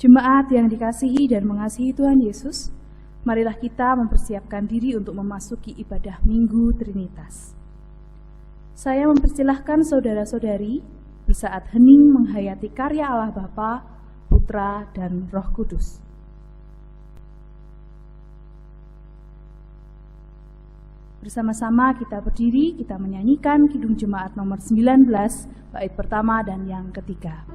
Jemaat yang dikasihi dan mengasihi Tuhan Yesus, marilah kita mempersiapkan diri untuk memasuki ibadah Minggu Trinitas. Saya mempersilahkan saudara-saudari bersaat hening menghayati karya Allah Bapa, Putra, dan Roh Kudus. Bersama-sama kita berdiri, kita menyanyikan Kidung Jemaat nomor 19, bait pertama dan yang ketiga.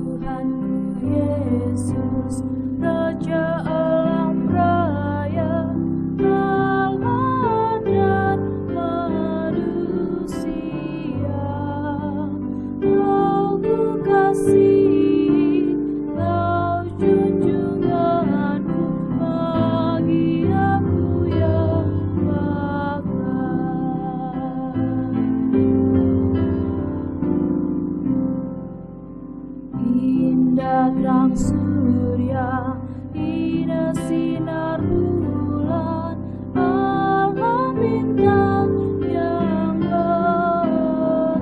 Tuhanku Yesus, Raja alam raya, Allah dan manusia, Kau ku kasihi, Kau junjunganku, bagi aku yang bahkan. Indah terang surya, indah sinar bulan, alam bintang yang berkah,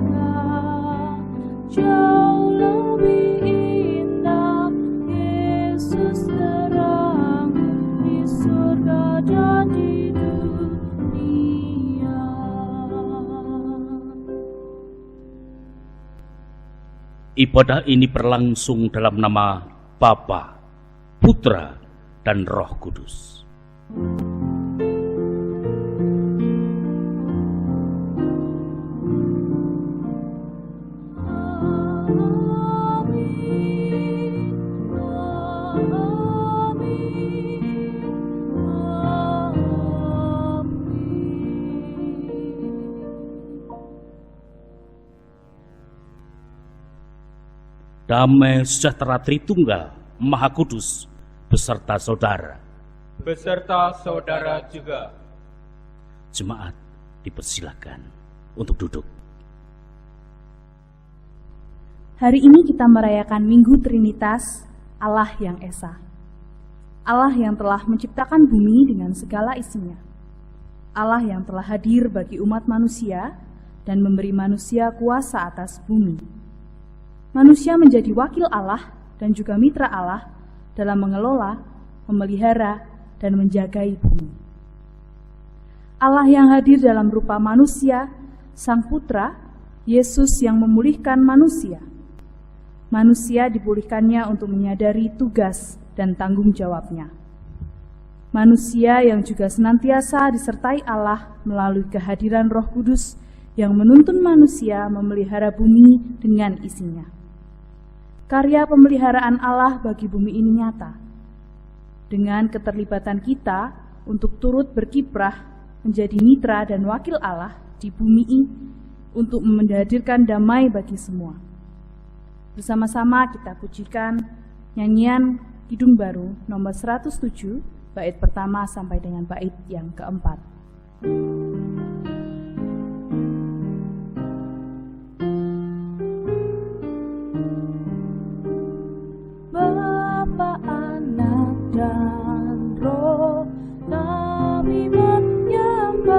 jauh lebih indah Yesus terang di surga dan di dunia. Ibadah ini berlangsung dalam nama Bapa, Putra, dan Roh Kudus. Damai sejahtera Tritunggal Maha Kudus beserta saudara. Beserta saudara juga. Jemaat dipersilakan untuk duduk. Hari ini kita merayakan Minggu Trinitas, Allah yang Esa. Allah yang telah menciptakan bumi dengan segala isinya. Allah yang telah hadir bagi umat manusia dan memberi manusia kuasa atas bumi. Manusia menjadi wakil Allah dan juga mitra Allah dalam mengelola, memelihara, dan menjagai bumi. Allah yang hadir dalam rupa manusia, Sang Putra, Yesus yang memulihkan manusia. Manusia dipulihkannya untuk menyadari tugas dan tanggung jawabnya. Manusia yang juga senantiasa disertai Allah melalui kehadiran Roh Kudus yang menuntun manusia memelihara bumi dengan isinya. Karya pemeliharaan Allah bagi bumi ini nyata. Dengan keterlibatan kita untuk turut berkiprah menjadi mitra dan wakil Allah di bumi ini untuk menghadirkan damai bagi semua. Bersama-sama kita pujikan nyanyian Kidung Baru nomor 107, bait pertama sampai dengan bait yang keempat. Bapa, Anak, dan Roh, kami menyembah,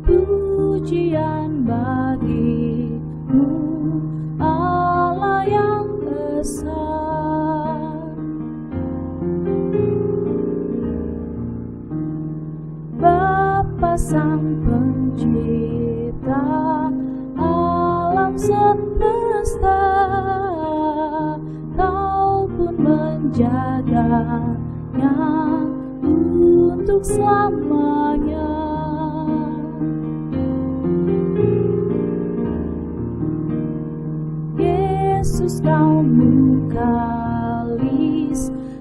pujian bagimu, Allah yang besar. Bapa Sang Pencipta alam semesta, Kau pun menjaganya untuk selamanya. Yesus, Kau mukalis,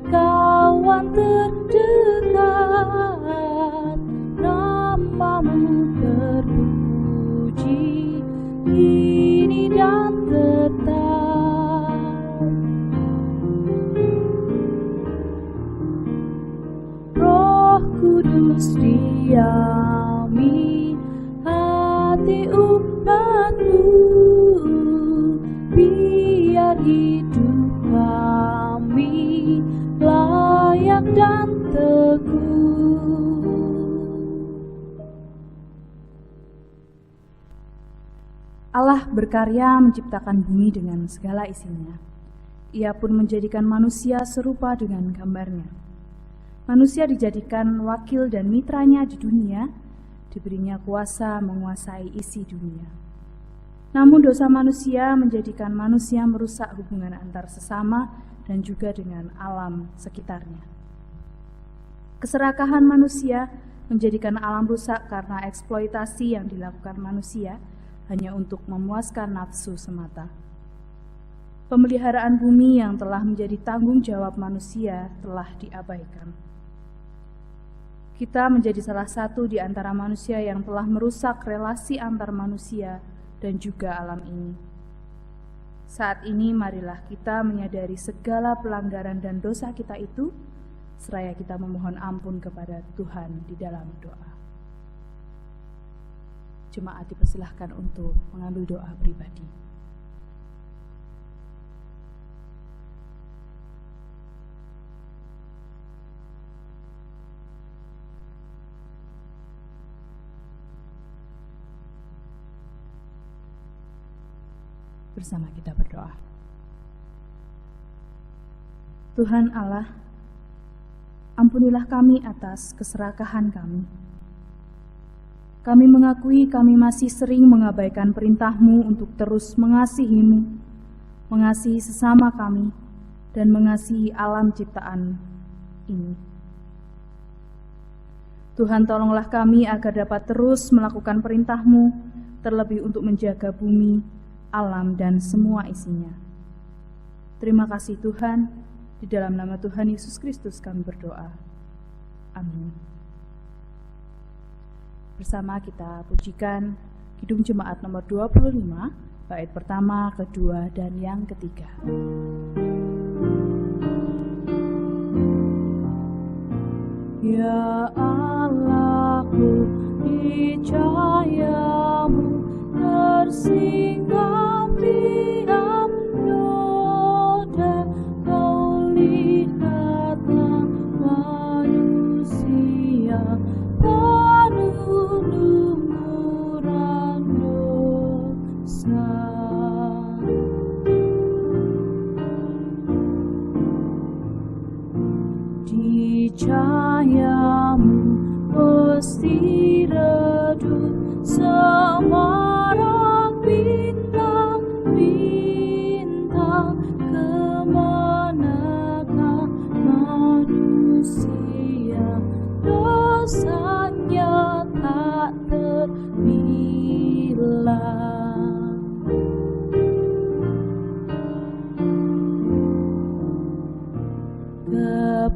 kawan terdekat, namamu terpuji kini dan tetap. Roh Kudus diami hati umatmu, biar hidup kami layak dan teguh. berkarya menciptakan bumi dengan segala isinya. Ia pun menjadikan manusia serupa dengan gambarnya. Manusia dijadikan wakil dan mitranya di dunia, diberinya kuasa menguasai isi dunia. Namun dosa manusia menjadikan manusia merusak hubungan antar sesama dan juga dengan alam sekitarnya. Keserakahan manusia menjadikan alam rusak karena eksploitasi yang dilakukan manusia hanya untuk memuaskan nafsu semata. Pemeliharaan bumi yang telah menjadi tanggung jawab manusia telah diabaikan. Kita menjadi salah satu di antara manusia yang telah merusak relasi antar manusia dan juga alam ini. Saat ini marilah kita menyadari segala pelanggaran dan dosa kita itu, seraya kita memohon ampun kepada Tuhan di dalam doa. Jemaat dipersilahkan untuk mengambil doa pribadi. Bersama kita berdoa. Tuhan Allah, ampunilah kami atas keserakahan kami. Kami mengakui kami masih sering mengabaikan perintah-Mu untuk terus mengasihi-Mu, mengasihi sesama kami, dan mengasihi alam ciptaan ini. Tuhan, tolonglah kami agar dapat terus melakukan perintah-Mu, terlebih untuk menjaga bumi, alam, dan semua isinya. Terima kasih Tuhan, di dalam nama Tuhan Yesus Kristus kami berdoa. Amin. Bersama kita pujikan Kidung Jemaat nomor 25, bait pertama, kedua, dan yang ketiga. Ya Allahku, di cahayamu tersinggapi noda, kau lihatlah manusia penuh lumuran dosa. Di cahayamu pasti redup semarak bintang-bintang, kemanakah manusia dosanya tak terbilang.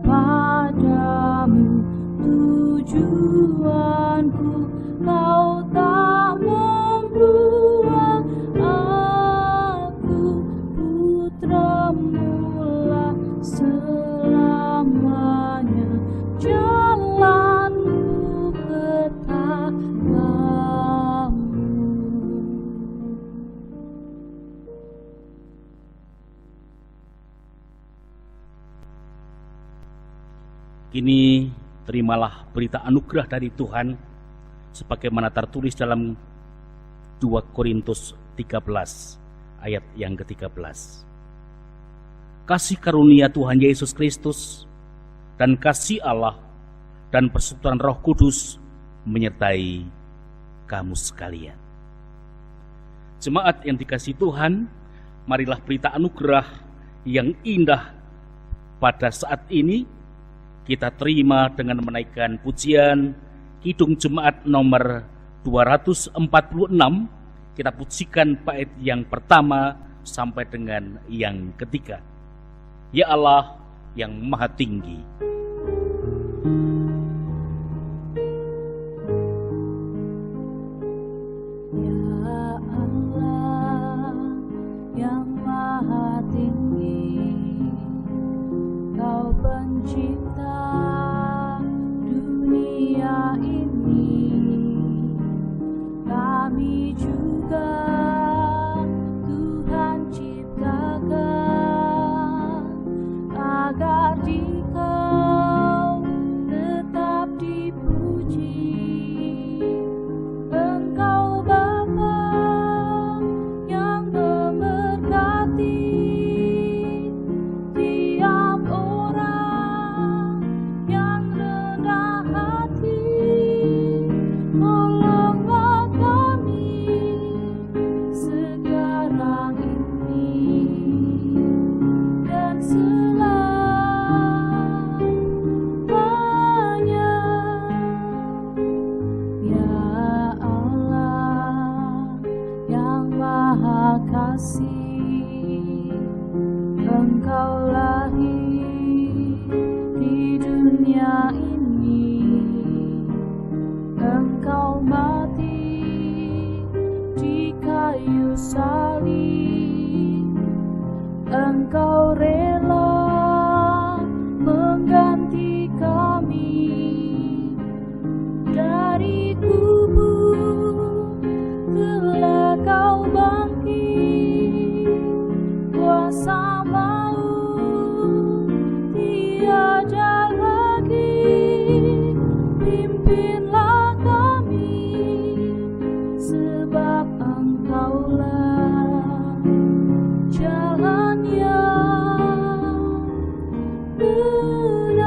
Kepadamu tujuanku, kau tak membuang aku, putramu-lah selamanya, jalanmu ketaklamu. Kini terimalah berita anugerah dari Tuhan sebagaimana tertulis dalam 2 Korintus 13 ayat yang ke-13. Kasih karunia Tuhan Yesus Kristus dan kasih Allah dan persekutuan Roh Kudus menyertai kamu sekalian. Jemaat yang dikasihi Tuhan, marilah berita anugerah yang indah pada saat ini kita terima dengan menaikkan pujian Kidung Jemaat nomor 246. Kita pujikan bait yang pertama sampai dengan yang ketiga. Ya Allah yang Maha Tinggi. Ya Allah yang Maha Tinggi, Kau pencipta dunia ini, kami juga Tuhan ciptakan agar di Kau tetap dipuji. Engkau Bapa yang saja lagi, pimpinlah kami, sebab Engkaulah jalan yang benar.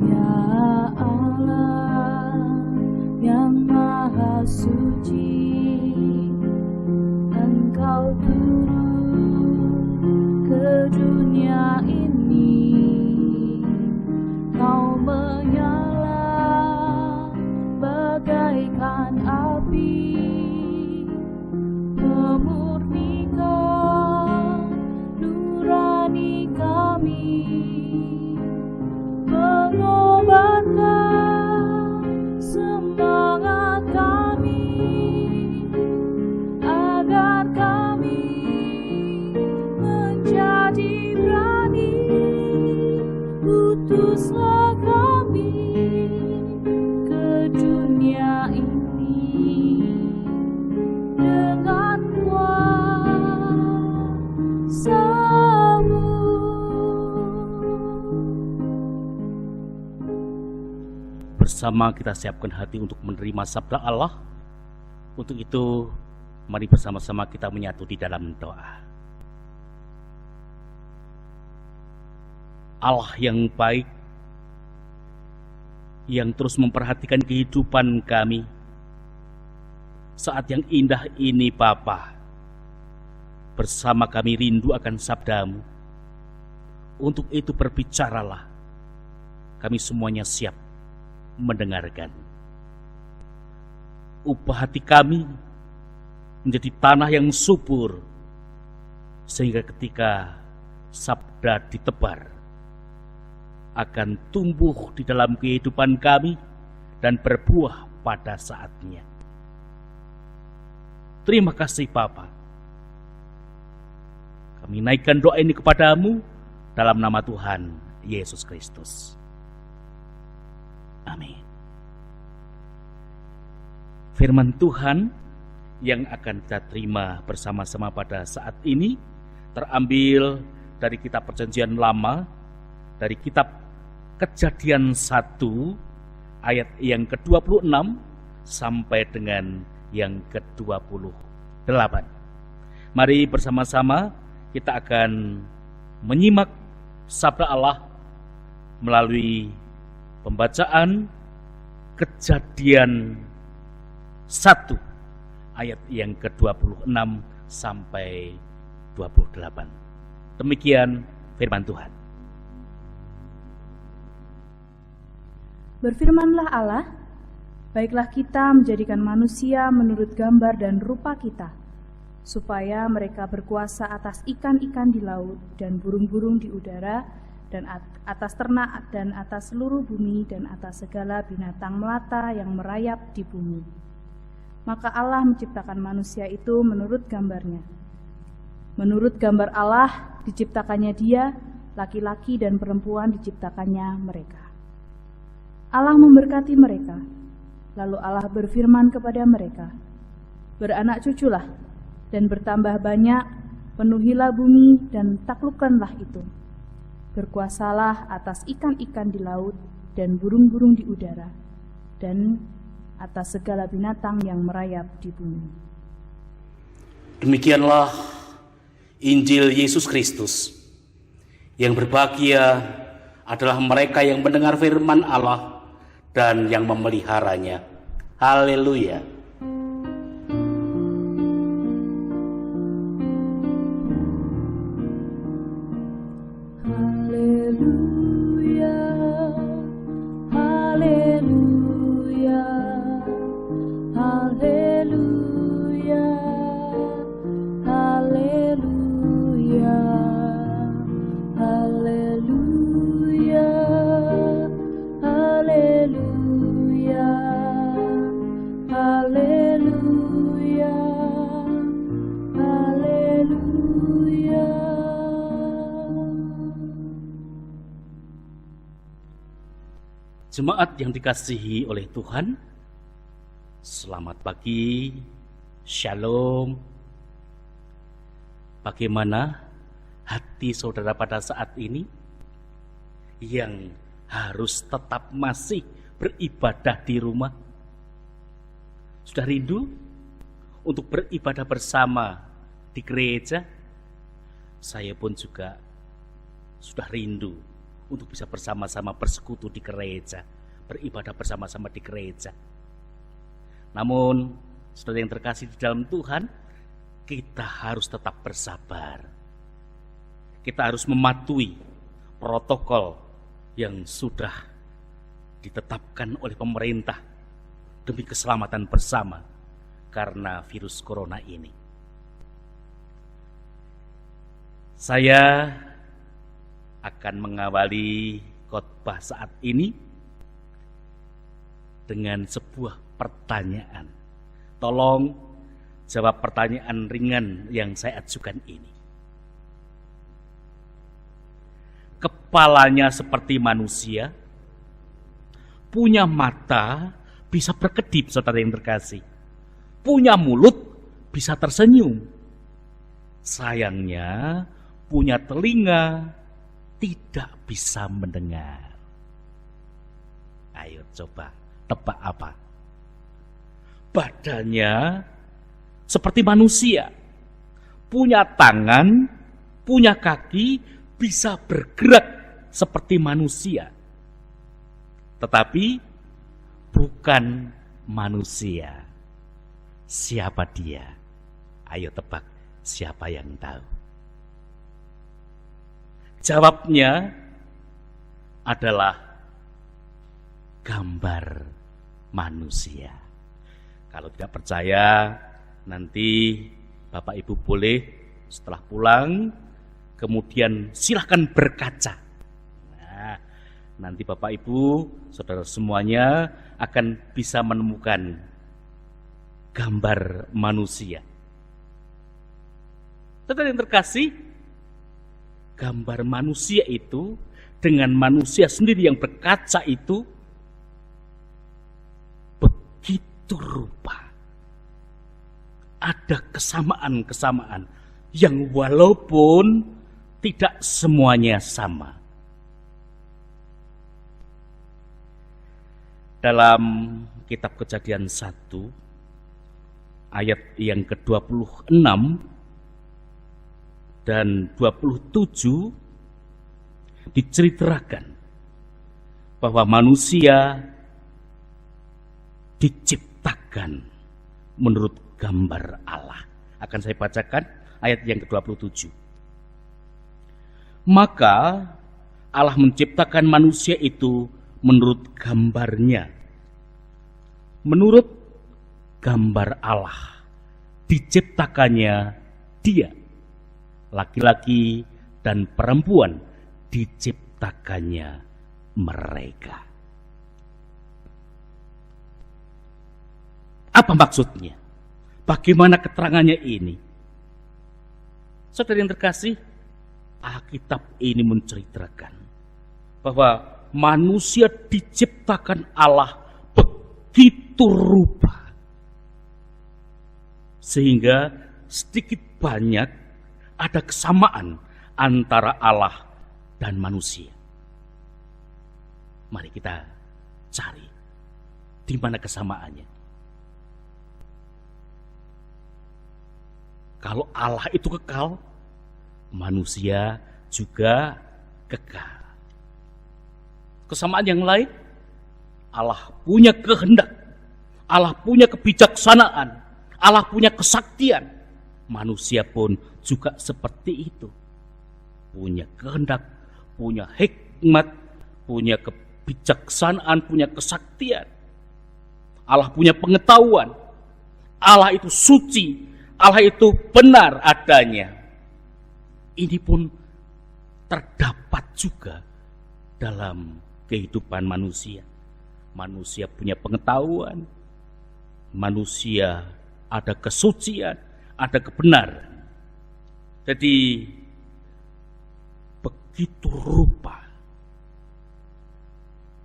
Ya Allah yang Maha Suci, Engkau turun ke dunia ini, Kau menyala bagaikan api, memurnikan nurani kami, mengobarkan semangat kami, agar kami menjadi berani. Utuslah kami ke dunia ini dengan kuasa-Mu. Bersama kita siapkan hati untuk menerima sabda Allah. Untuk itu, mari bersama-sama kita menyatu di dalam doa. Allah yang baik, yang terus memperhatikan kehidupan kami, saat yang indah ini Bapa, bersama kami rindu akan sabda-Mu. Untuk itu berbicaralah, kami semuanya siap mendengarkan. Ubah hati kami menjadi tanah yang subur, sehingga ketika sabda ditebar, akan tumbuh di dalam kehidupan kami dan berbuah pada saatnya. Terima kasih Bapa. Kami naikkan doa ini kepadamu dalam nama Tuhan Yesus Kristus. Amin. Firman Tuhan yang akan kita terima bersama-sama pada saat ini terambil dari kitab Perjanjian Lama, dari kitab Kejadian 1 ayat yang ke-26 sampai dengan yang ke-28. Mari bersama-sama kita akan menyimak sabda Allah melalui pembacaan Kejadian 1 ayat yang ke-26 sampai 28. Demikian firman Tuhan. Berfirmanlah Allah, baiklah kita menjadikan manusia menurut gambar dan rupa kita, supaya mereka berkuasa atas ikan-ikan di laut dan burung-burung di udara, dan atas ternak dan atas seluruh bumi dan atas segala binatang melata yang merayap di bumi. Maka Allah menciptakan manusia itu menurut gambarnya. Menurut gambar Allah diciptakannya dia, laki-laki dan perempuan diciptakannya mereka. Allah memberkati mereka, lalu Allah berfirman kepada mereka, beranak cuculah dan bertambah banyak, penuhilah bumi dan taklukkanlah itu. Berkuasalah atas ikan-ikan di laut dan burung-burung di udara, dan atas segala binatang yang merayap di bumi. Demikianlah Injil Yesus Kristus. Yang berbahagia adalah mereka yang mendengar firman Allah dan yang memeliharanya. Haleluya. Haleluya, haleluya, haleluya, haleluya, haleluya, haleluya, haleluya, haleluya. Jemaat yang dikasihi oleh Tuhan, selamat pagi, shalom. Bagaimana hati hati saudara pada saat ini yang harus tetap masih beribadah di rumah? Sudah rindu untuk beribadah bersama di gereja? Saya pun juga sudah rindu untuk bisa bersama-sama bersekutu di gereja, beribadah bersama-sama di gereja. Namun, saudara yang terkasih di dalam Tuhan, kita harus tetap bersabar. Kita harus mematuhi protokol yang sudah ditetapkan oleh pemerintah demi keselamatan bersama karena virus corona ini. Saya akan mengawali khotbah saat ini dengan sebuah pertanyaan. Tolong jawab pertanyaan ringan yang saya ajukan ini. Kepalanya seperti manusia, punya mata, bisa berkedip, saudara yang terkasih. Punya mulut, bisa tersenyum. Sayangnya, punya telinga, tidak bisa mendengar. Ayo coba, tebak apa? Badannya seperti manusia. Punya tangan, punya kaki, bisa bergerak seperti manusia. Tetapi bukan manusia. Siapa dia? Ayo tebak, siapa yang tahu? Jawabnya adalah gambar manusia. Kalau tidak percaya, nanti Bapak Ibu boleh setelah pulang, kemudian silahkan berkaca. Nah, nanti Bapak Ibu, saudara semuanya akan bisa menemukan gambar manusia. Saudara yang terkasih, gambar manusia itu dengan manusia sendiri yang berkaca itu begitu rupa. Ada kesamaan-kesamaan yang walaupun tidak semuanya sama. Dalam kitab Kejadian 1 ayat yang ke-26 dan 27 diceritakan bahwa manusia diciptakan menurut gambar Allah. Akan saya bacakan ayat yang ke-27. Maka Allah menciptakan manusia itu menurut gambarnya. Menurut gambar Allah diciptakannya dia. Laki-laki dan perempuan diciptakannya mereka. Apa maksudnya? Bagaimana keterangannya ini? Saudara yang terkasih, Alkitab ini menceritakan bahwa manusia diciptakan Allah begitu rupa sehingga sedikit banyak ada kesamaan antara Allah dan manusia. Mari kita cari di mana kesamaannya. Kalau Allah itu kekal, manusia juga kekal. Kesamaan yang lain, Allah punya kehendak, Allah punya kebijaksanaan, Allah punya kesaktian. Manusia pun juga seperti itu. Punya kehendak, punya hikmat, punya kebijaksanaan, punya kesaktian. Allah punya pengetahuan. Allah itu suci, Allah itu benar adanya. Ini pun terdapat juga dalam kehidupan manusia. Manusia punya pengetahuan, manusia ada kesucian, ada kebenaran. Jadi begitu rupa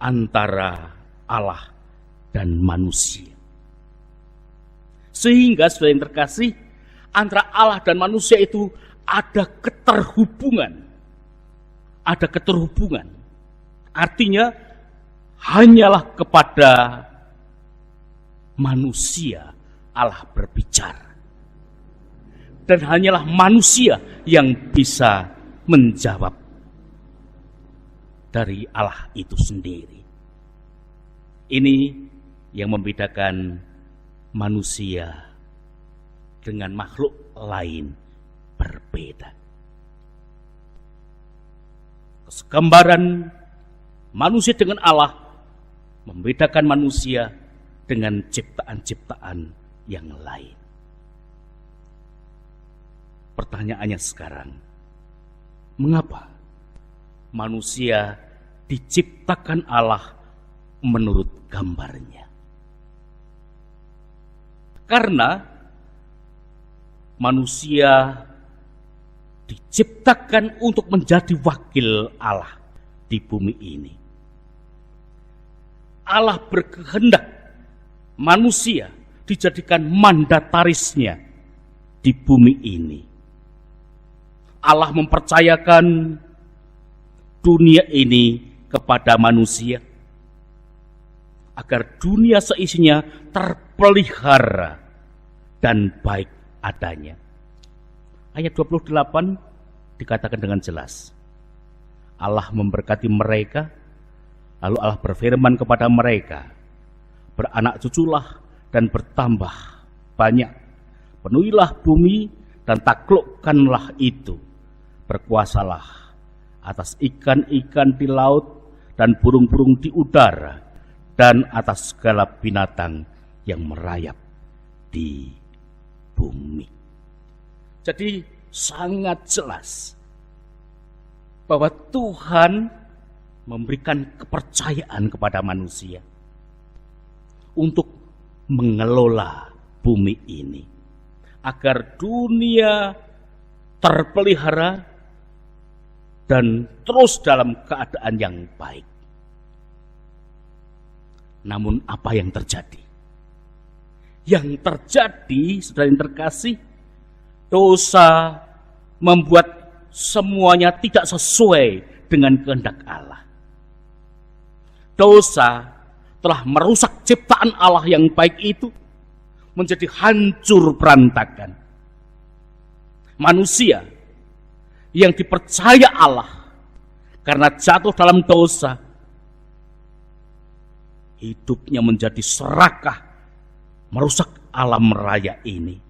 antara Allah dan manusia. Sehingga saudara yang terkasih, antara Allah dan manusia itu ada keterhubungan. Ada keterhubungan. Artinya hanyalah kepada manusia Allah berbicara. Dan hanyalah manusia yang bisa menjawab dari Allah itu sendiri. Ini yang membedakan manusia dengan makhluk lain berbeda. Kesegambaran manusia dengan Allah membedakan manusia dengan ciptaan-ciptaan yang lain. Pertanyaannya sekarang, mengapa manusia diciptakan Allah menurut gambarnya? Karena manusia diciptakan untuk menjadi wakil Allah di bumi ini. Allah berkehendak manusia dijadikan mandatarisnya di bumi ini. Allah mempercayakan dunia ini kepada manusia agar dunia seisinya terpelihara dan baik adanya. Ayat 28 dikatakan dengan jelas. Allah memberkati mereka, lalu Allah berfirman kepada mereka, beranak cuculah dan bertambah banyak, penuhilah bumi dan taklukkanlah itu, berkuasalah atas ikan-ikan di laut dan burung-burung di udara dan atas segala binatang yang merayap di bumi. Jadi sangat jelas bahwa Tuhan memberikan kepercayaan kepada manusia untuk mengelola bumi ini agar dunia terpelihara dan terus dalam keadaan yang baik. Namun apa yang terjadi? Yang terjadi, saudara yang terkasih, dosa membuat semuanya tidak sesuai dengan kehendak Allah. Dosa telah merusak ciptaan Allah yang baik itu menjadi hancur berantakan. Manusia yang dipercaya Allah karena jatuh dalam dosa, hidupnya menjadi serakah, merusak alam raya ini.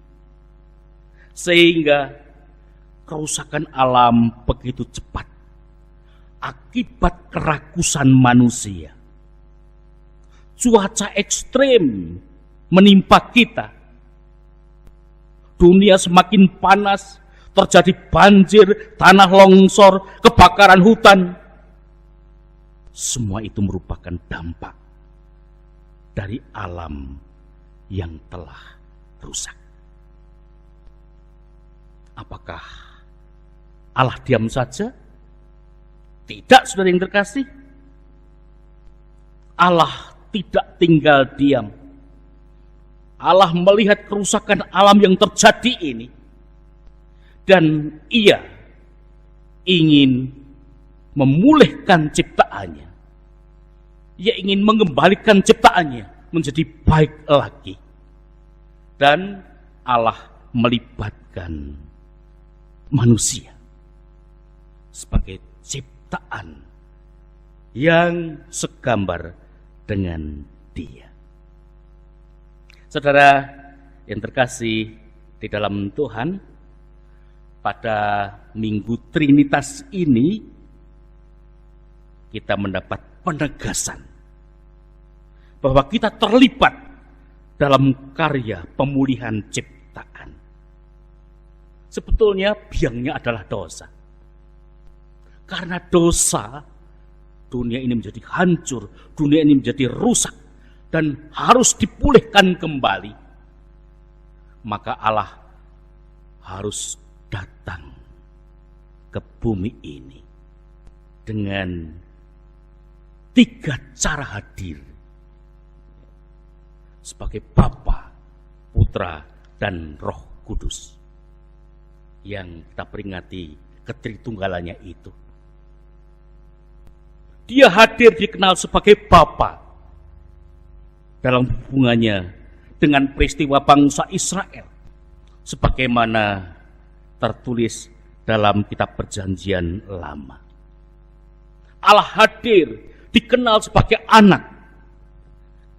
Sehingga kerusakan alam begitu cepat akibat kerakusan manusia. Cuaca ekstrim menimpa kita. Dunia semakin panas, terjadi banjir, tanah longsor, kebakaran hutan. Semua itu merupakan dampak dari alam yang telah rusak. Apakah Allah diam saja? Tidak, saudara yang terkasih. Allah tidak tinggal diam. Allah melihat kerusakan alam yang terjadi ini. Dan Ia ingin memulihkan ciptaannya. Ia ingin mengembalikan ciptaannya menjadi baik lagi. Dan Allah melibatkan manusia sebagai ciptaan yang segambar dengan Dia. Saudara yang terkasih di dalam Tuhan, pada Minggu Trinitas ini kita mendapat penegasan bahwa kita terlibat dalam karya pemulihan ciptaan. Sebetulnya biangnya adalah dosa. Karena dosa, dunia ini menjadi hancur, dunia ini menjadi rusak, dan harus dipulihkan kembali. Maka Allah harus datang ke bumi ini dengan 3 cara hadir. Sebagai Bapa, Putra, dan Roh Kudus. yang kita peringati ketritunggalannya itu. Dia hadir dikenal sebagai Bapa dalam hubungannya dengan peristiwa bangsa Israel, sebagaimana tertulis dalam kitab Perjanjian Lama. Allah hadir dikenal sebagai anak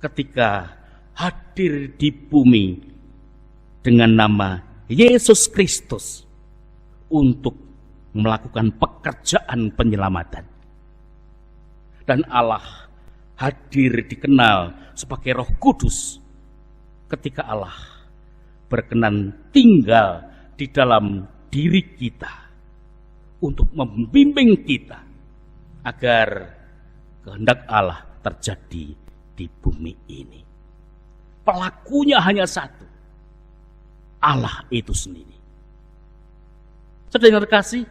ketika hadir di bumi dengan nama Yesus Kristus untuk melakukan pekerjaan penyelamatan. Dan Allah hadir dikenal sebagai Roh Kudus ketika Allah berkenan tinggal di dalam diri kita untuk membimbing kita agar kehendak Allah terjadi di bumi ini. Pelakunya hanya satu, Allah itu sendiri. Saudara terkasih,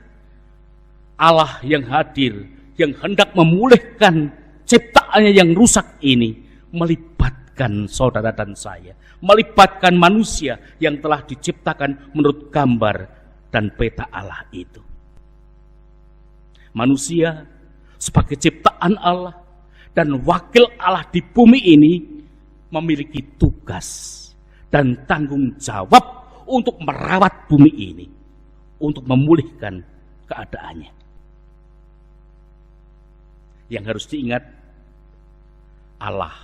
Allah yang hadir, yang hendak memulihkan ciptaannya yang rusak ini, melibatkan saudara dan saya, melibatkan manusia yang telah diciptakan menurut gambar dan peta Allah itu. Manusia sebagai ciptaan Allah dan wakil Allah di bumi ini memiliki tugas dan tanggung jawab untuk merawat bumi ini, untuk memulihkan keadaannya. Yang harus diingat, Allah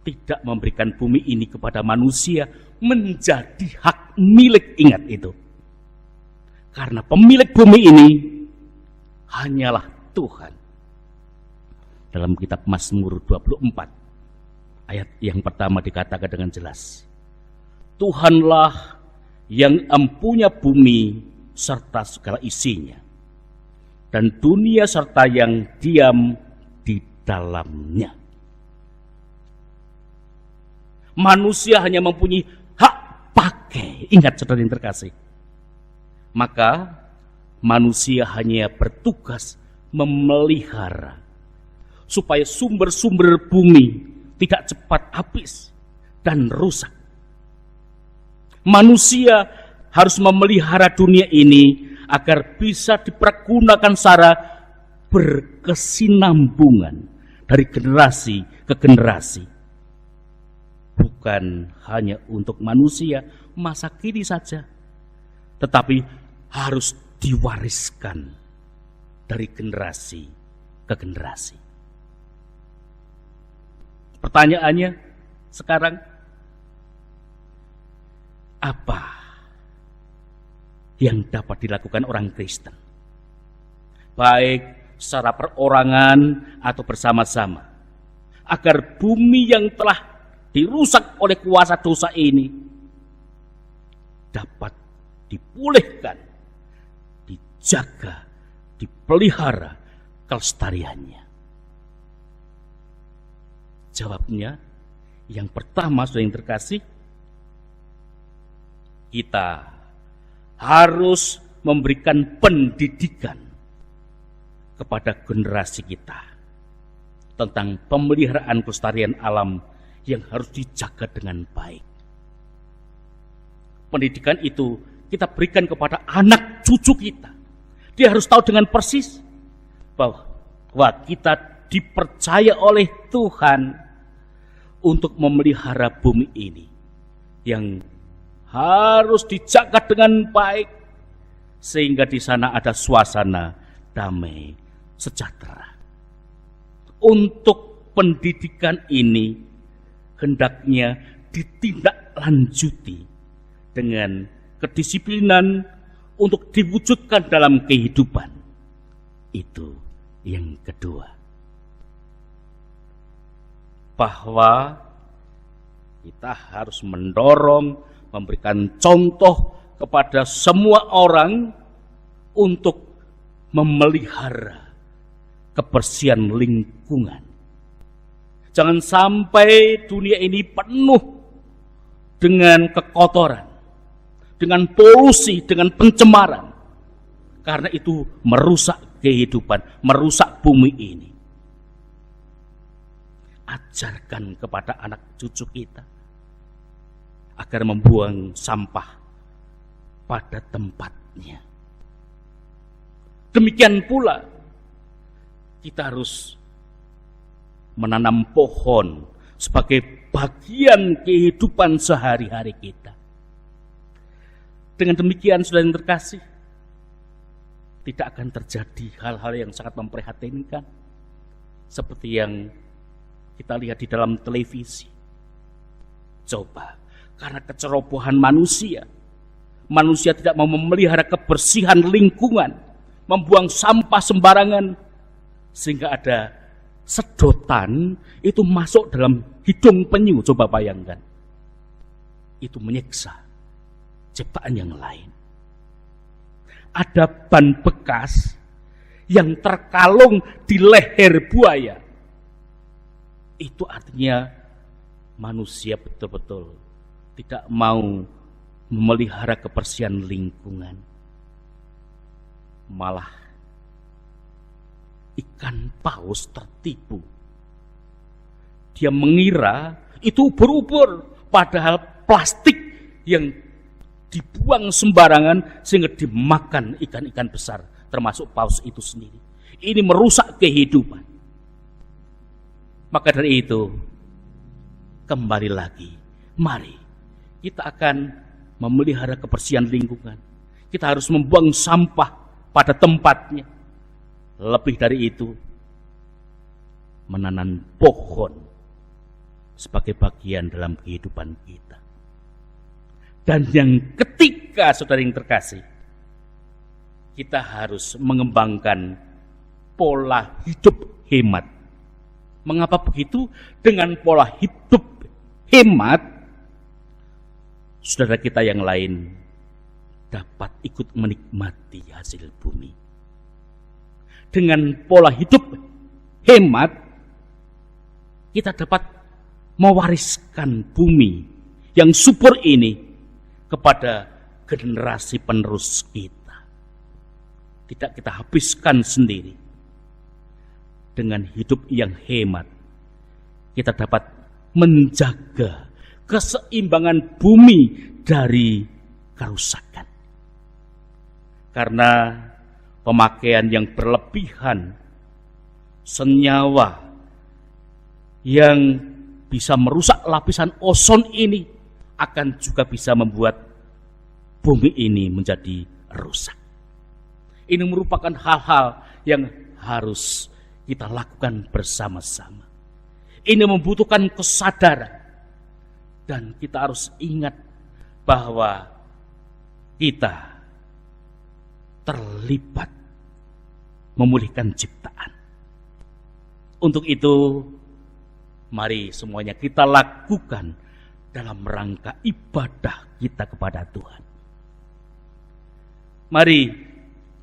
tidak memberikan bumi ini kepada manusia menjadi hak milik, ingat itu. Karena pemilik bumi ini hanyalah Tuhan. Dalam kitab Mazmur 24, ayat yang pertama dikatakan dengan jelas, Tuhanlah yang empunya bumi serta segala isinya, dan dunia serta yang diam di dalamnya. Manusia hanya mempunyai hak pakai. Ingat saudara yang terkasih. Maka manusia hanya bertugas memelihara supaya sumber-sumber bumi tidak cepat habis dan rusak. Manusia harus memelihara dunia ini agar bisa dipergunakan secara berkesinambungan dari generasi ke generasi. Bukan hanya untuk manusia masa kini saja, tetapi harus diwariskan dari generasi ke generasi. Pertanyaannya sekarang, apa yang dapat dilakukan orang Kristen, baik secara perorangan atau bersama-sama, agar bumi yang telah dirusak oleh kuasa dosa ini dapat dipulihkan, dijaga, dipelihara kelestariannya? Jawabnya, yang pertama, saudara yang terkasih, kita harus memberikan pendidikan kepada generasi kita tentang pemeliharaan kelestarian alam yang harus dijaga dengan baik. Pendidikan itu kita berikan kepada anak cucu kita. Dia harus tahu dengan persis bahwa kita dipercaya oleh Tuhan untuk memelihara bumi ini yang harus dijaga dengan baik, sehingga di sana ada suasana damai sejahtera. Untuk pendidikan ini hendaknya ditindaklanjuti dengan kedisiplinan untuk diwujudkan dalam kehidupan. Itu yang kedua. Bahwa kita harus mendorong, memberikan contoh kepada semua orang untuk memelihara kebersihan lingkungan. Jangan sampai dunia ini penuh dengan kekotoran, dengan polusi, dengan pencemaran. Karena itu merusak kehidupan, merusak bumi ini. Ajarkan kepada anak cucu kita agar membuang sampah pada tempatnya. tempatnya. Demikian pula kita harus menanam pohon sebagai bagian kehidupan sehari-hari kita. Dengan demikian, saudara yang terkasih, tidak akan terjadi hal-hal yang sangat memprihatinkan seperti yang kita lihat di dalam televisi. Coba, karena kecerobohan manusia tidak mau memelihara kebersihan lingkungan, membuang sampah sembarangan, sehingga ada sedotan itu masuk dalam hidung penyu. Coba bayangkan, itu menyiksa ciptaan yang lain. Ada ban bekas yang terkalung di leher buaya. Itu artinya manusia betul-betul tidak mau memelihara kebersihan lingkungan. Malah ikan paus tertipu. Dia mengira itu ubur-ubur, padahal plastik yang dibuang sembarangan sehingga dimakan ikan-ikan besar, termasuk paus itu sendiri. Ini merusak kehidupan. Maka dari itu, kembali lagi, mari kita akan memelihara kebersihan lingkungan. Kita harus membuang sampah pada tempatnya. Lebih dari itu, menanam pohon sebagai bagian dalam kehidupan kita. Dan yang ketiga, saudara yang terkasih, kita harus mengembangkan pola hidup hemat. Mengapa begitu? Dengan pola hidup hemat, saudara kita yang lain dapat ikut menikmati hasil bumi. Dengan pola hidup hemat, kita dapat mewariskan bumi yang subur ini kepada generasi penerus kita. Tidak kita habiskan sendiri. Dengan hidup yang hemat, kita dapat menjaga keseimbangan bumi dari kerusakan. Karena pemakaian yang berlebihan, senyawa yang bisa merusak lapisan ozon ini akan juga bisa membuat bumi ini menjadi rusak. Ini merupakan hal-hal yang harus kita lakukan bersama-sama. Ini membutuhkan kesadaran. Dan kita harus ingat bahwa kita terlibat memulihkan ciptaan. Untuk itu, mari semuanya kita lakukan dalam rangka ibadah kita kepada Tuhan. Mari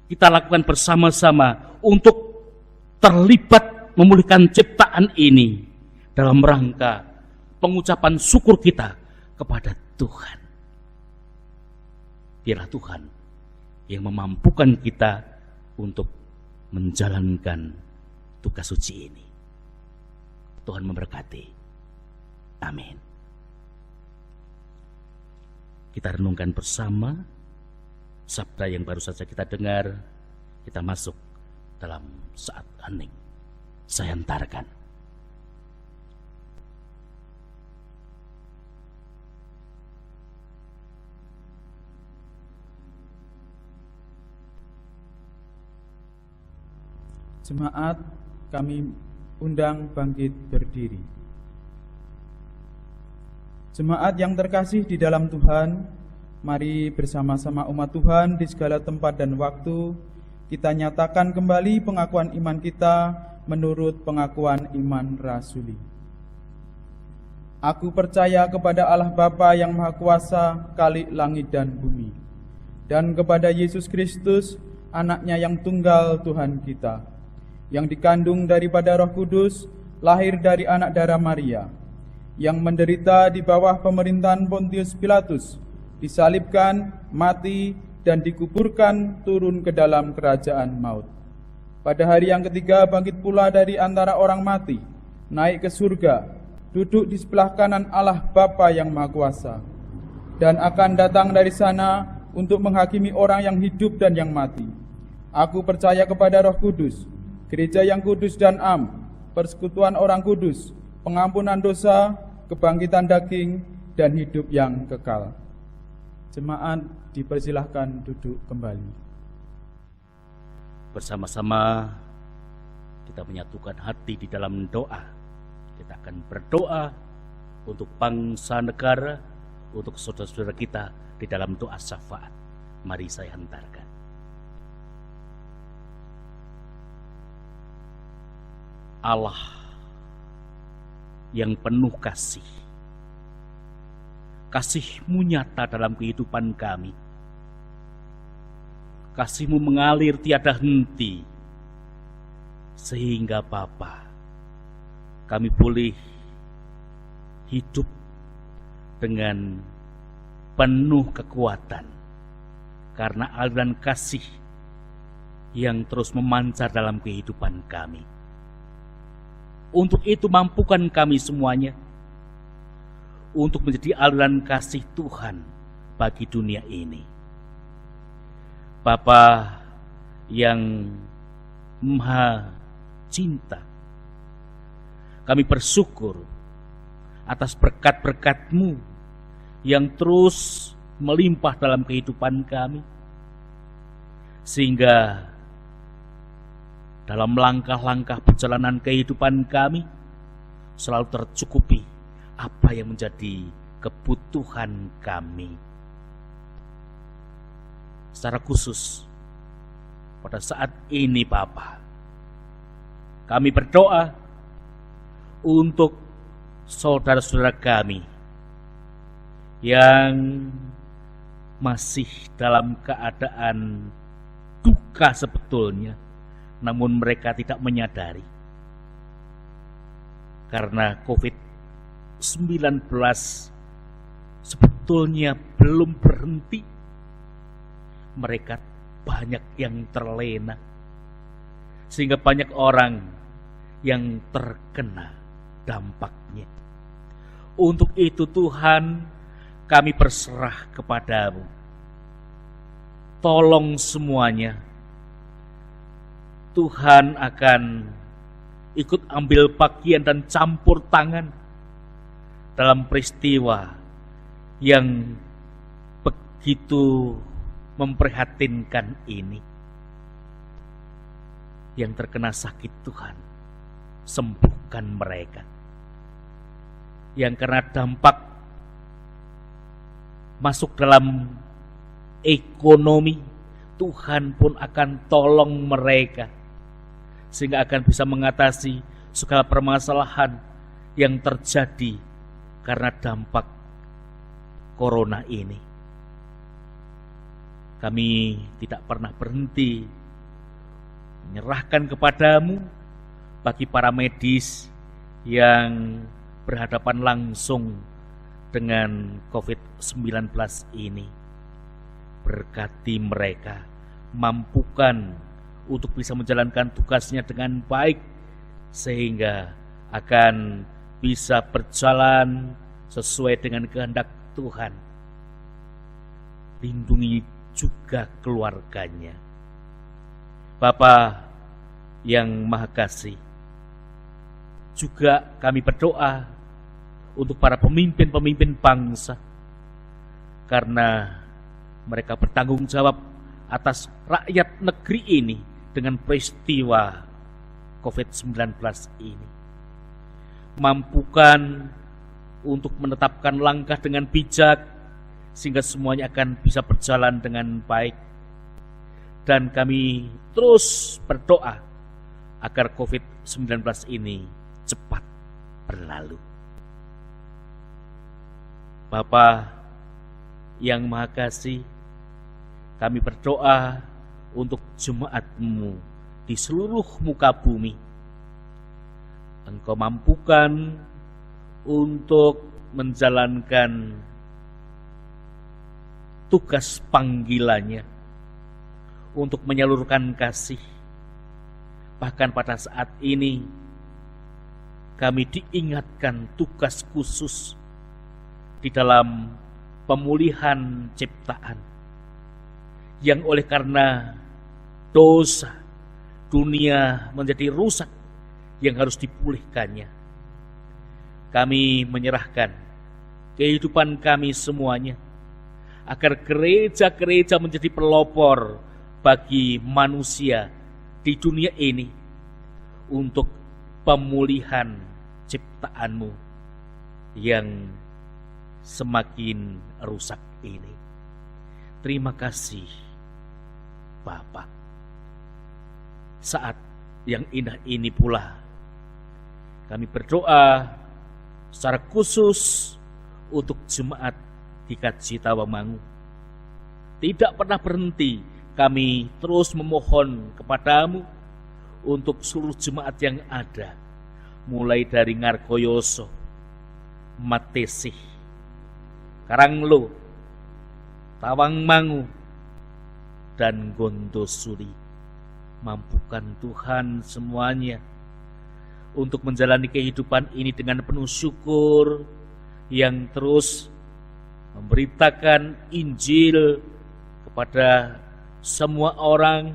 kita lakukan bersama-sama untuk terlibat memulihkan ciptaan ini dalam rangka pengucapan syukur kita kepada Tuhan. Biarlah Tuhan yang memampukan kita untuk menjalankan tugas suci ini. Tuhan memberkati. Amin. Kita renungkan bersama sabda yang baru saja kita dengar. Kita masuk dalam saat hening. Saya hantarkan. Jemaat, kami undang bangkit berdiri. Jemaat yang terkasih di dalam Tuhan, mari bersama-sama umat Tuhan di segala tempat dan waktu, kita nyatakan kembali pengakuan iman kita menurut pengakuan iman rasuli. Aku percaya kepada Allah Bapa yang Maha Kuasa, Khalik langit dan bumi, dan kepada Yesus Kristus, anaknya yang tunggal Tuhan kita, yang dikandung daripada Roh Kudus, lahir dari anak darah Maria, yang menderita di bawah pemerintahan Pontius Pilatus, disalibkan, mati, dan dikuburkan turun ke dalam kerajaan maut. Pada hari yang ketiga bangkit pula dari antara orang mati, naik ke surga, duduk di sebelah kanan Allah Bapa yang Maha Kuasa, dan akan datang dari sana untuk menghakimi orang yang hidup dan yang mati. Aku percaya kepada Roh Kudus, gereja yang kudus dan am, persekutuan orang kudus, pengampunan dosa, kebangkitan daging, dan hidup yang kekal. Jemaat dipersilahkan duduk kembali. Bersama-sama kita menyatukan hati di dalam doa. Kita akan berdoa untuk bangsa negara, untuk saudara-saudara kita di dalam doa syafaat. Mari saya hantarkan. Allah yang penuh kasih, kasih-Mu nyata dalam kehidupan kami. Kasih-Mu mengalir tiada henti, sehingga Bapa, kami boleh hidup dengan penuh kekuatan karena aliran kasih yang terus memancar dalam kehidupan kami. Untuk itu mampukan kami semuanya untuk menjadi aliran kasih Tuhan bagi dunia ini. Bapa yang Maha Cinta, kami bersyukur atas berkat-berkat-Mu yang terus melimpah dalam kehidupan kami, sehingga dalam langkah-langkah perjalanan kehidupan kami selalu tercukupi apa yang menjadi kebutuhan kami. Secara khusus pada saat ini Bapa, kami berdoa untuk saudara-saudara kami yang masih dalam keadaan duka sebetulnya, namun mereka tidak menyadari karena COVID-19 sebetulnya belum berhenti. Mereka banyak yang terlena, sehingga banyak orang yang terkena dampaknya. Untuk itu Tuhan, kami berserah kepada-Mu. Tolong semuanya. Tuhan akan ikut ambil bagian dan campur tangan dalam peristiwa yang begitu memprihatinkan ini. Yang terkena sakit Tuhan, sembuhkan mereka. Yang kena dampak masuk dalam ekonomi, Tuhan pun akan tolong mereka, sehingga akan bisa mengatasi segala permasalahan yang terjadi karena dampak corona ini. Kami tidak pernah berhenti menyerahkan kepada-Mu bagi para medis yang berhadapan langsung dengan COVID-19 ini. Berkati mereka, mampukan untuk bisa menjalankan tugasnya dengan baik, sehingga akan bisa berjalan sesuai dengan kehendak Tuhan. Lindungi juga keluarganya. Bapa yang Maha Kasih, juga kami berdoa untuk para pemimpin-pemimpin bangsa, karena mereka bertanggung jawab atas rakyat negeri ini dengan peristiwa COVID-19 ini. Mampukan untuk menetapkan langkah dengan bijak, sehingga semuanya akan bisa berjalan dengan baik. Dan kami terus berdoa agar COVID-19 ini cepat berlalu. Bapa yang Maha Kasih, kami berdoa untuk jemaat-Mu di seluruh muka bumi. Engkau mampukan untuk menjalankan tugas panggilannya untuk menyalurkan kasih. Bahkan pada saat ini kami diingatkan tugas khusus di dalam pemulihan ciptaan, yang oleh karena dosa dunia menjadi rusak yang harus dipulihkannya. Kami menyerahkan kehidupan kami semuanya agar gereja-gereja menjadi pelopor bagi manusia di dunia ini untuk pemulihan ciptaanmu yang semakin rusak ini. Terima kasih Bapa. Saat yang indah ini pula kami berdoa secara khusus untuk jemaat di GKJ Tawangmangu. Tidak pernah berhenti kami terus memohon kepadamu untuk seluruh jemaat yang ada, mulai dari Ngargoyoso, Matesih, Karanglo, Tawangmangu, dan Gondosuri. Mampukan Tuhan semuanya untuk menjalani kehidupan ini dengan penuh syukur, yang terus memberitakan Injil kepada semua orang,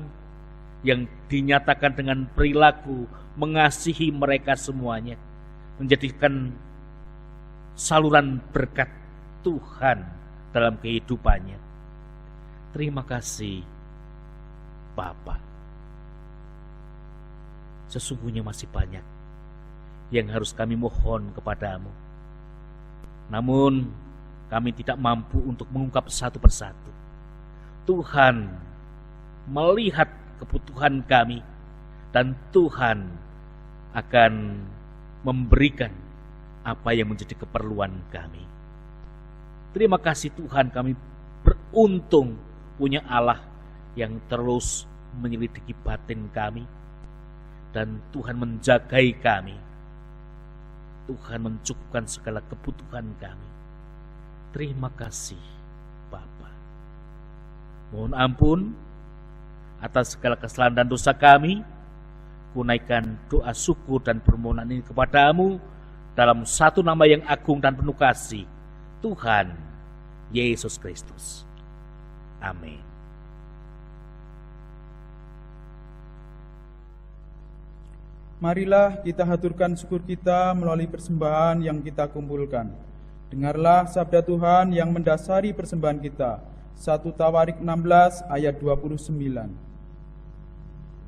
yang dinyatakan dengan perilaku mengasihi mereka semuanya, menjadikan saluran berkat Tuhan dalam kehidupannya. Terima kasih Bapa. Sesungguhnya masih banyak yang harus kami mohon kepadamu, namun kami tidak mampu untuk mengungkap satu persatu. Tuhan melihat kebutuhan kami dan Tuhan akan memberikan apa yang menjadi keperluan kami. Terima kasih Tuhan, kami beruntung punya Allah yang terus menyelidiki batin kami, dan Tuhan menjagai kami. Tuhan mencukupkan segala kebutuhan kami. Terima kasih Bapa. Mohon ampun atas segala kesalahan dan dosa kami. Kunaikan doa syukur dan permohonan ini kepadamu dalam satu nama yang agung dan penuh kasih, Tuhan Yesus Kristus. Amin. Marilah kita haturkan syukur kita melalui persembahan yang kita kumpulkan. Dengarlah sabda Tuhan yang mendasari persembahan kita. 1 Tawarik 16 ayat 29.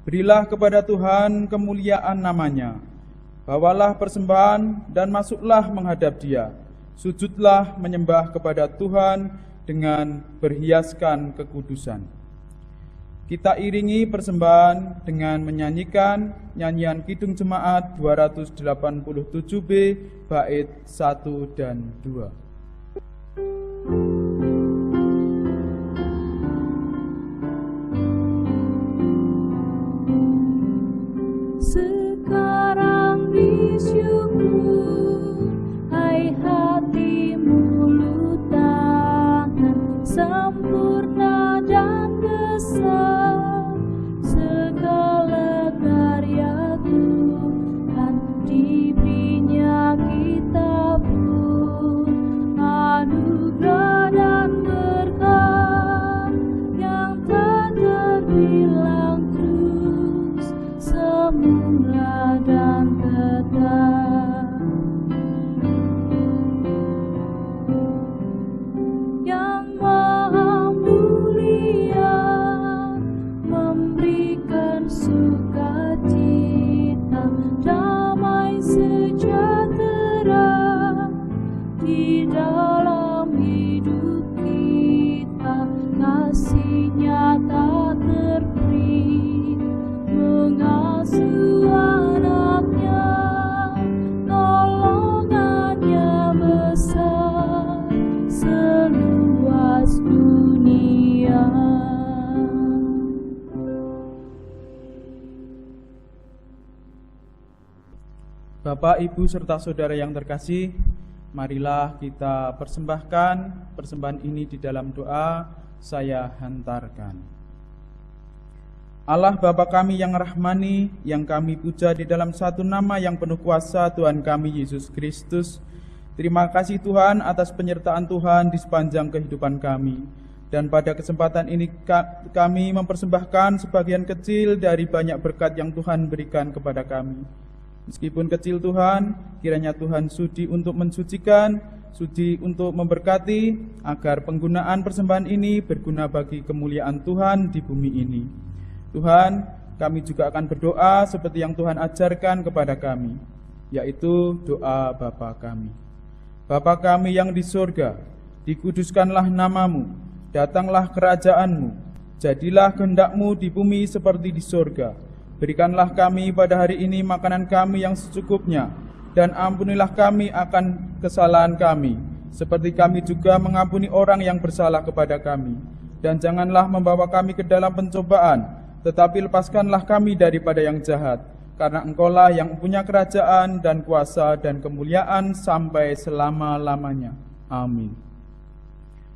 Berilah kepada Tuhan kemuliaan namanya. Bawalah persembahan dan masuklah menghadap Dia. Sujudlah menyembah kepada Tuhan dengan berhiaskan kekudusan. Kita iringi persembahan dengan menyanyikan nyanyian Kidung Jemaat 287B bait 1 dan 2. Sekarang disyukur, hai hati mulut tangan, sempurna dan besar segala karya Tuhan, diberinya kita pun anugerah dan berkat yang tak terbilang, terus semula dan tetap. Yang Maha Mulia memberikan sukacita, damai sejahtera di dalam hidup kita. Kasih-Nya tak terperi, mengasuh anak-Nya, tolongan-Nya besar seluas dunia. Bapak, Ibu, serta saudara yang terkasih, marilah kita persembahkan persembahan ini di dalam doa saya hantarkan. Allah Bapa kami yang rahmani, yang kami puja di dalam satu nama yang penuh kuasa, Tuhan kami Yesus Kristus. Terima kasih Tuhan atas penyertaan Tuhan di sepanjang kehidupan kami. Dan pada kesempatan ini kami mempersembahkan sebagian kecil dari banyak berkat yang Tuhan berikan kepada kami. Meskipun kecil Tuhan, kiranya Tuhan sudi untuk mensucikan, sudi untuk memberkati, agar penggunaan persembahan ini berguna bagi kemuliaan Tuhan di bumi ini. Tuhan, kami juga akan berdoa seperti yang Tuhan ajarkan kepada kami, yaitu doa Bapa kami. Bapa kami yang di surga, dikuduskanlah namamu, datanglah kerajaan-Mu, jadilah kehendak-Mu di bumi seperti di surga. Berikanlah kami pada hari ini makanan kami yang secukupnya, dan ampunilah kami akan kesalahan kami, seperti kami juga mengampuni orang yang bersalah kepada kami. Dan janganlah membawa kami ke dalam pencobaan, tetapi lepaskanlah kami daripada yang jahat, karena Engkaulah yang punya kerajaan dan kuasa dan kemuliaan sampai selama-lamanya. Amin.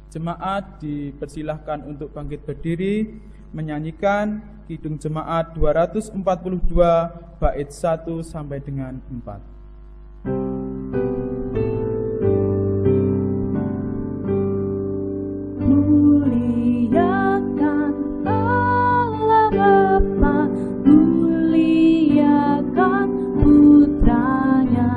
Jemaat dipersilahkan untuk bangkit berdiri, menyanyikan Kidung Jemaat 242 bait 1 sampai dengan 4. Muliakan Allah Bapa, muliakan Putranya,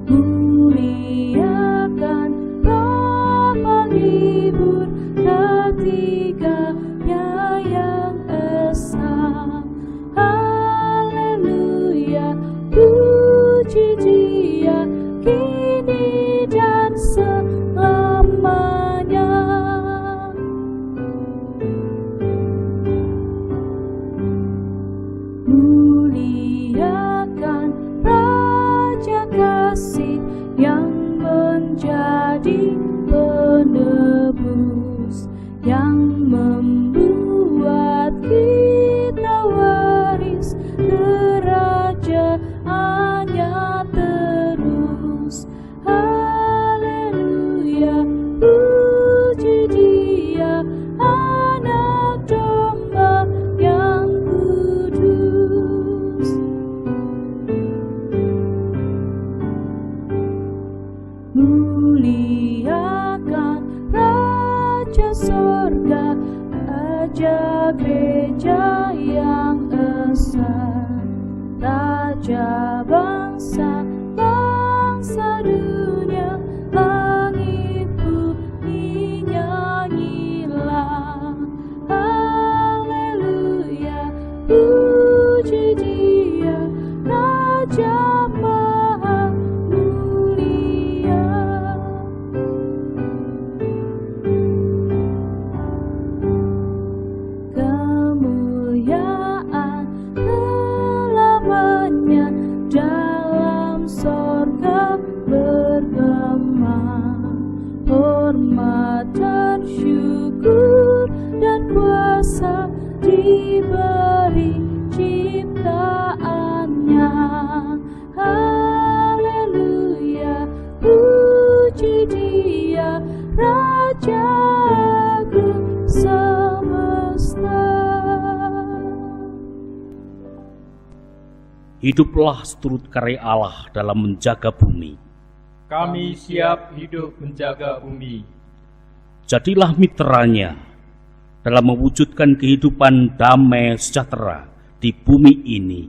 muliakan Roh penghibur ketiganya yang esa. Haleluya, puji Dia kini dan selamanya. Muliakan Raja kasih yang menjadi penebus, yang membuat kita waris kerajaannya terus. Haleluya, puji Dia, Anak Domba yang kudus. Muliakan Raja Sorga, Raja Gereja yang esa, Raja bangsa-bangsa dunia, langit bumi nyanyilah. Haleluya, puji Dia, Raja Maha Mulia. Kemuliaan selamanya dalam sorga bergema. Hormat dan syukur dan kuasa diberi ciptaannya. Haleluya, puji Dia, Raja Agung semesta. Hiduplah seturut karya Allah dalam menjaga bumi. Kami siap hidup menjaga bumi. Jadilah mitranya dalam mewujudkan kehidupan damai sejahtera di bumi ini.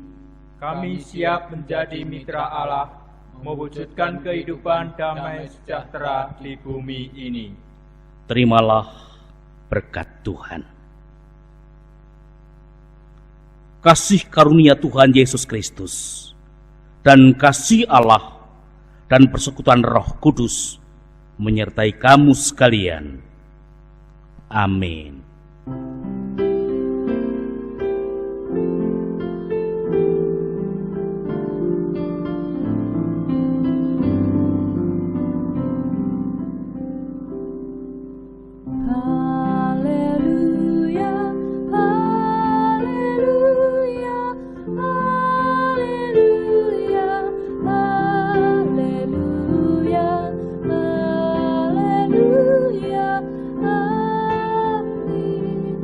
Kami siap menjadi mitra Allah, mewujudkan kehidupan damai sejahtera di bumi ini. Terimalah berkat Tuhan. Kasih karunia Tuhan Yesus Kristus dan kasih Allah dan persekutuan Roh Kudus menyertai kamu sekalian. Amin. Haleluya, haleluya, haleluya, haleluya, haleluya, amin.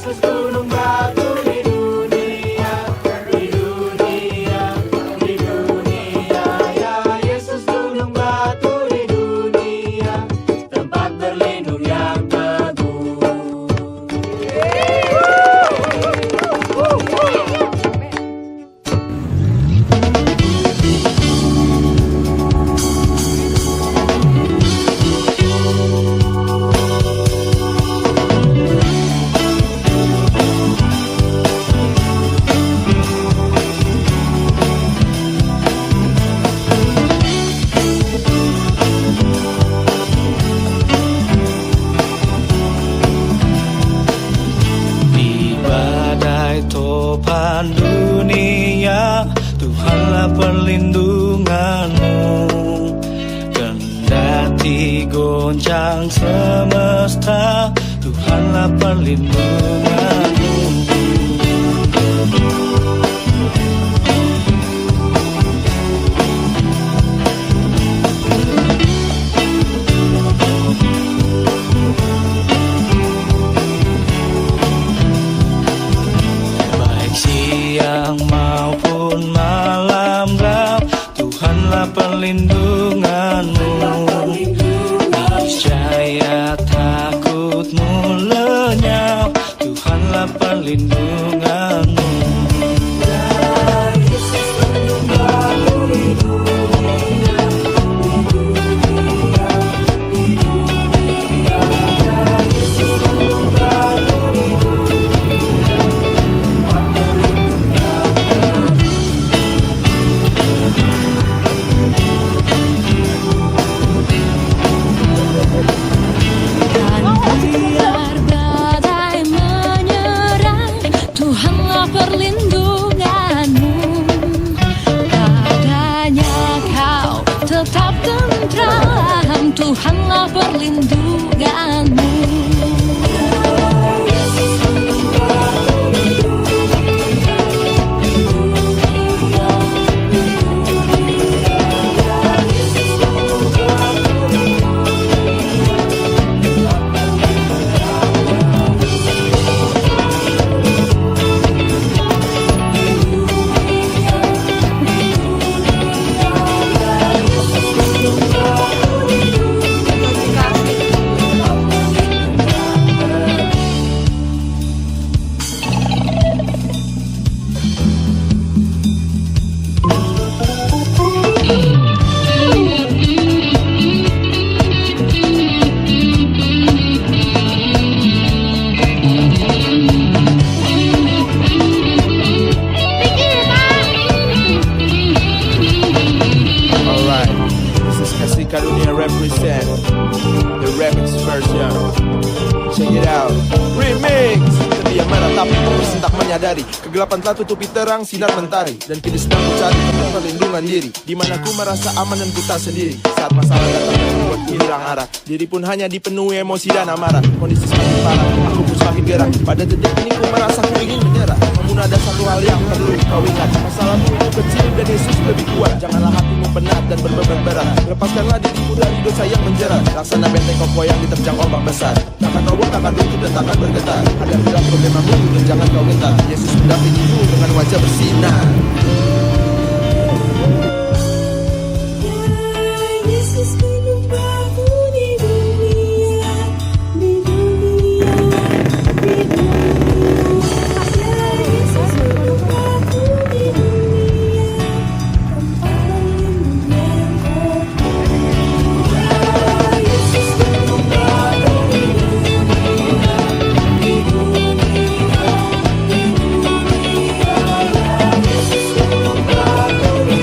Yesus gunung batu di dunia, di dunia, di dunia. Ya Yesus gunung batu di dunia, tempat berlindung yang teguh. Topan dunia, Tuhanlah perlindunganmu. Kendati goncang semesta, Tuhanlah perlindunganmu. Siang maupun malam gelap, Tuhanlah perlindunganmu. Niscaya takutmu lenyap, Tuhanlah perlindunganmu. Tetap tentram, Tuhanlah perlindunganmu. Karunia represent the remix version. Check it out, remix. Setia meratapi, terus tak menyadari kegelapan telah tutupi terang sinar mentari, dan kini sedang mencari tempat perlindungan diri, di mana ku merasa aman dan ku tak sendiri. Saat masalah datang dan membuat hilang arah, diri pun hanya dipenuhi emosi dan amarah. Kondisi semakin parah, aku pun semakin gerah. Pada detik ini ku merasa ku ingin menyerah. Namun ada satu hal yang perlu kau ingat, masalahmu itu kecil dan Yesus lebih kuat. Janganlah hatimu penat dan berbeban berat, lepaskanlah dirimu dari dosa yang menjerat. Laksana benteng kokoh yang diterjang ombak besar, takkan roboh, takkan runtuh dan takkan bergetar. Hadapilah problemamu dan jangan kau gentar, Yesus mendampingimu dengan wajah bersinar. Yesus gunung batu di dunia, di dunia, di dunia. Yesus gunung batu di dunia, tempat berlindung yang teguh. Yesus gunung batu di dunia, di dunia, di dunia. Yesus gunung batu di dunia.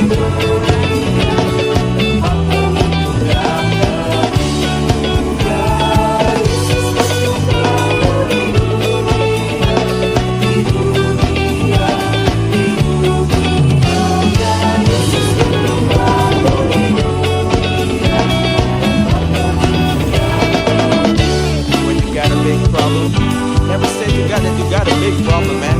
Never say you got a big problem, man.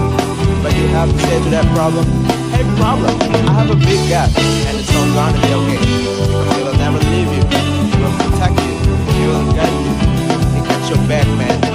But you have to say to that problem, hey problem, I have a big gap, and it's all gonna be okay. Because he will never leave you, he will protect you, he will guide you, he got your back, man.